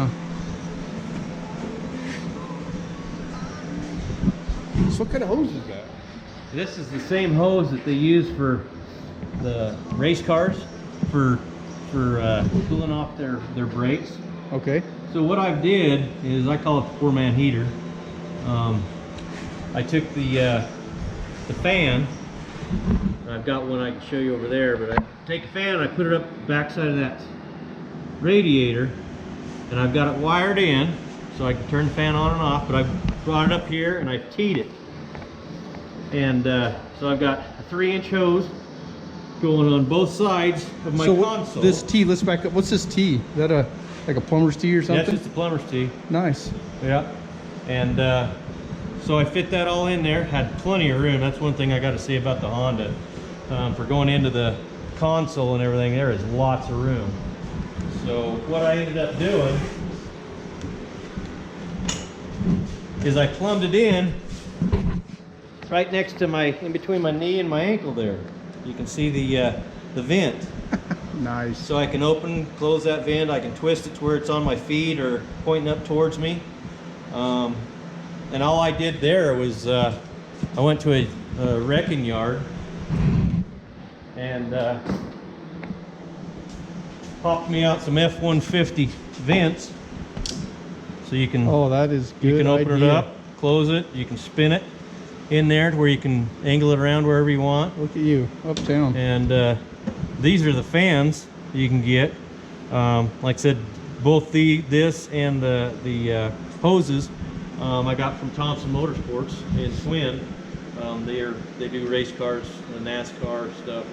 Huh. So what kind of hose you got? This is the same hose that they use for the race cars for cooling off their brakes. Okay. So what I did is, I call it the 4-man heater. I took the fan. I've got one I can show you over there, but I take the fan, I put it up the backside of that radiator, and I've got it wired in so I can turn the fan on and off, but I brought it up here and I teed it. And so I've got a 3-inch hose going on both sides of my console. This tee, let's back up. What's this tee? Is that like a plumber's tee or something? That's just a plumber's tee. Nice. Yeah. And so I fit that all in there, had plenty of room. That's one thing I got to say about the Honda. For going into the console and everything, there is lots of room. So what I ended up doing is I plumbed it in right next to in between my knee and my ankle there. You can see the vent. Nice. So I can open, close that vent. I can twist it to where it's on my feet or pointing up towards me. And all I did there was I went to a wrecking yard and popped me out some F-150 vents. So you can, oh, that is good. You can open idea. it up, close it, you can spin it in there to where you can angle it around wherever you want. Look at you, uptown. And these are the fans you can get. Like I said, both this and the hoses I got from Thompson Motorsports in Twin. They do race cars, NASCAR stuff.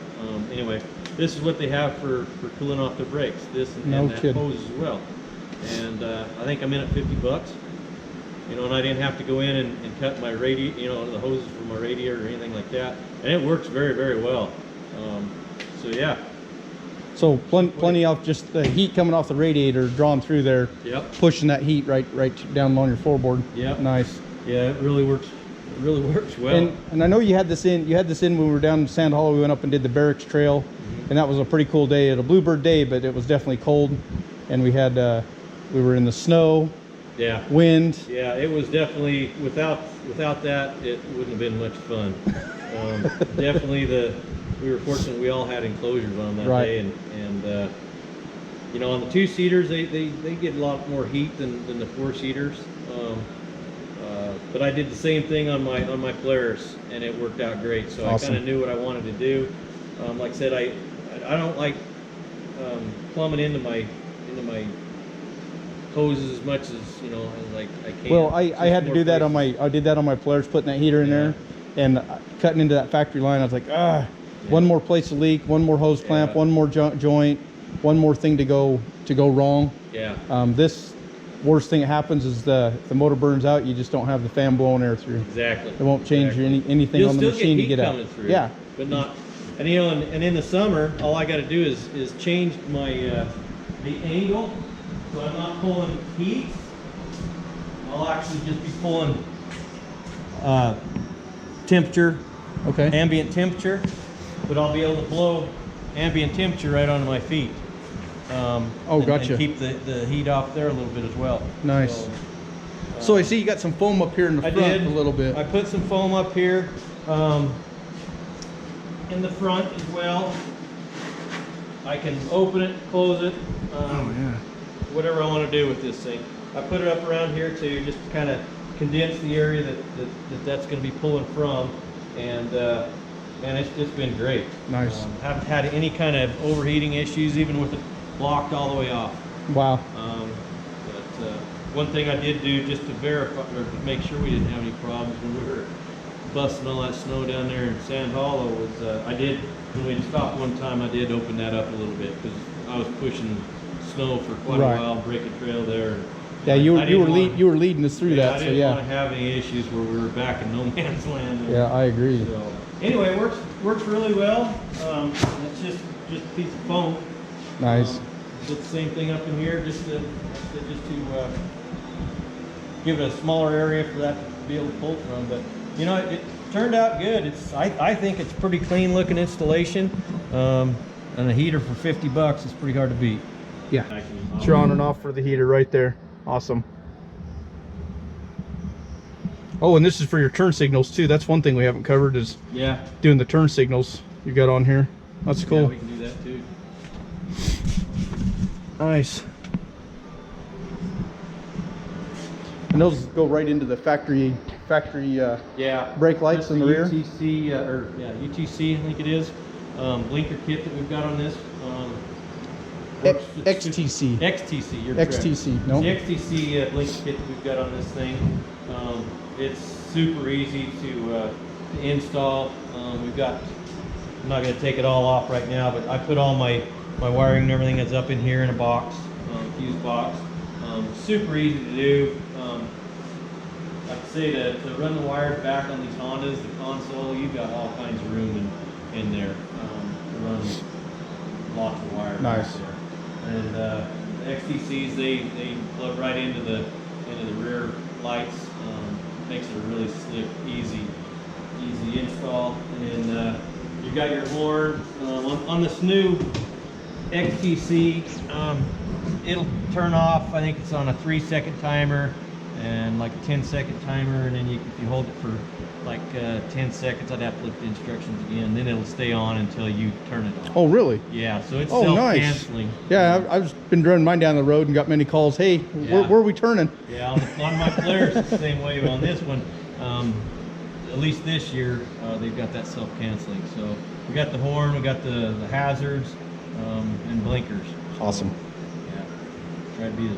Anyway, this is what they have for cooling off their brakes. This and that hose as well. And I think I'm in at 50 bucks. You know, and I didn't have to go in and cut my the hoses for my radiator or anything like that. And it works very, very well. So yeah. So plenty of just the heat coming off the radiator, drawing through there, yep, pushing that heat right down on your floorboard. Yep. Nice. Yeah, it really works. It really works well. And I know you had this in. You had this in when we were down in Sand Hollow. We went up and did the Barracks Trail, and that was a pretty cool day. It a bluebird day, but it was definitely cold, and we had we were in the snow. Yeah. Wind. Yeah, it was definitely without that it wouldn't have been much fun. Definitely we were fortunate we all had enclosures on that day, and you know, on the 2-seaters they get a lot more heat than the 4-seaters. But I did the same thing on my Polaris, and it worked out great. So awesome. I kind of knew what I wanted to do. Like I said, I don't like plumbing into my hoses as much as, you know, like I can. Well, I had to do that on I did that on my Polaris, putting that heater in there and cutting into that factory line. I was like, one more place to leak, one more hose clamp, one more joint, one more thing to go wrong. Yeah. This worst thing that happens is the motor burns out. You just don't have the fan blowing air through. Exactly. It won't change anything on the machine to get out. Through, yeah. But not, and you know, and in the summer, all I got to do is change my the angle, so I'm not pulling heat. I'll actually just be pulling temperature, ambient temperature, but I'll be able to blow ambient temperature right onto my feet. Gotcha. And keep the heat off there a little bit as well. Nice. So I see you got some foam up here in the front a little bit. I put some foam up here in the front as well. I can open it, close it, whatever I want to do with this thing. I put it up around here too, just to kind of condense the area that's going to be pulling from. And man, it's been great. Nice. Haven't had any kind of overheating issues, even with it blocked all the way off. Wow. But one thing I did do just to verify, or to make sure we didn't have any problems when we were busting all that snow down there in Sand Hollow, was when we stopped one time, I did open that up a little bit because I was pushing snow for quite a while, breaking trail there. Yeah, you were leading us through that. I didn't want to have any issues where we were back in no man's land. Yeah, I agree. So anyway, works really well. It's just a piece of foam. Nice. Did the same thing up in here, just to give it a smaller area for that to be able to pull from. But you know, it turned out good. I think it's pretty clean looking installation, and a heater for 50 bucks is pretty hard to beat. Yeah. I can- It's your on and off for the heater right there. Awesome. Oh, and this is for your turn signals too. That's one thing we haven't covered is Yeah. doing the turn signals you got on here. That's Yeah, cool. we can do that too. Nice. And those go right into the factory Yeah. brake lights That's in the rear? UTC, UTC, I think it is. Blinker kit that we've got on this. Works- XTC. XTC, you're correct. XTC, no? The XTC blinker kit that we've got on this thing. It's super easy to install. We've got, I'm not going to take it all off right now, but I put all my wiring and everything that's up in here in a box, fuse box. Super easy to do. Like I say, to run the wires back on these Hondas, the console, you've got all kinds of room in there to run lots of wire back Nice. there. And the XTCs, they plug right into the rear lights. Makes it a really slick, easy install. And you got your horn on this new XTC. It'll turn off. I think it's on a 3-second timer and like a 10-second timer. And then if you hold it for like 10 seconds, I'd have to look at the instructions again. Then it'll stay on until you turn it off. Oh, really? Yeah. So it's Oh, nice. self-canceling. Yeah, I've been driving mine down the road and got many calls. Hey, Yeah. where are we turning? Yeah, on my Polaris, it's the same way. On this one, at least this year, they've got that self-canceling. So we got the horn, we got the hazards, and blinkers. Awesome. Yeah, try to be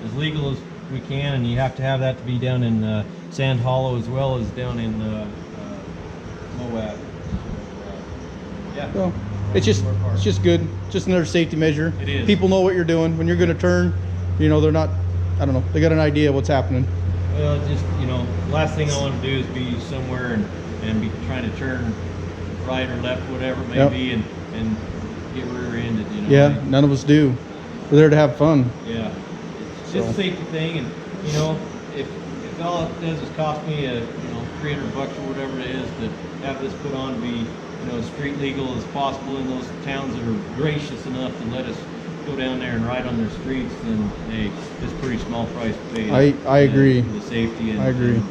as legal as we can, and you have to have that to be down in Sand Hollow as well as down in Moab. Yeah. Well, it's just good. Just another safety measure. It is. People know what you're doing when you're going to turn. You know, they're not. I don't know. They got an idea what's happening. Well, just, last thing I want to do is be somewhere and be trying to turn right or left, whatever it may Yep. be, and get rear-ended. Yeah, none of us do. We're there to have fun. Yeah, it's just a safety thing, and if all it does is cost me $300 or whatever it is to have this put on to be as street legal as possible in those towns that are gracious enough to let us go down there and ride on their streets, then hey, it's a pretty small price to pay. I agree. For the safety and I agree. and